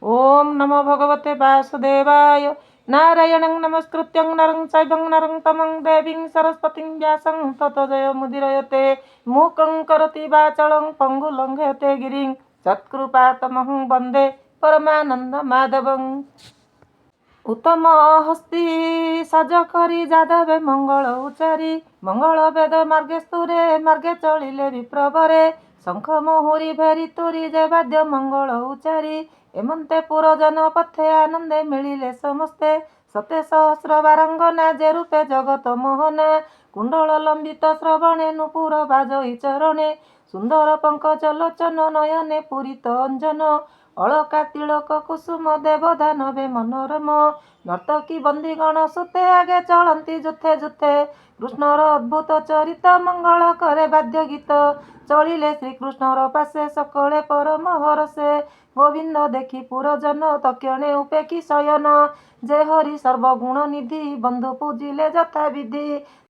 ओम नमो भगवते वासुदेवाय। नारायणं नमस्कृत्यं नरं चैवं नरं तमं देवीं सरस्वतीं व्यासं ततो जयमुदीरयते। मूकं करोति वाचालं पङ्गुलङ्घयते गिरिं सत्कृपातमहं वन्दे परमानन्दमाधवम्। उत्तम हस्ती साज करी जादवे मंगल उचारी मंगल वेद मार्गे स्तुरे मार्गे चलिले विप्रवरे शंख मुहुरी भेरी तुरी जे बाद्य मंगल उचारी एमंते पुरजन पथे आनंदे मिलिले समस्ते सते सहस्र बारंगना जे रूपे जगत मोहना कुंडल लंबित श्रवणे नुपुर बाजई चरणे सुंदर पंकज लोचन नयने पूरित अंजन अलका तिलक कुसुम देवदानवे मनोरम नर्तकी बंदीगण सुते आगे चलती जुथे जुथे कृष्णर अद्भुत चरित मंगल करे बाद्य गीत चलिले श्रीकृष्णर पासे सकले परम हरसे गोविंद देखी पुरजन तक्षणे उपेक्षी शयन जे हरि सर्वगुण निधि बंधु पूजिले यथा विधि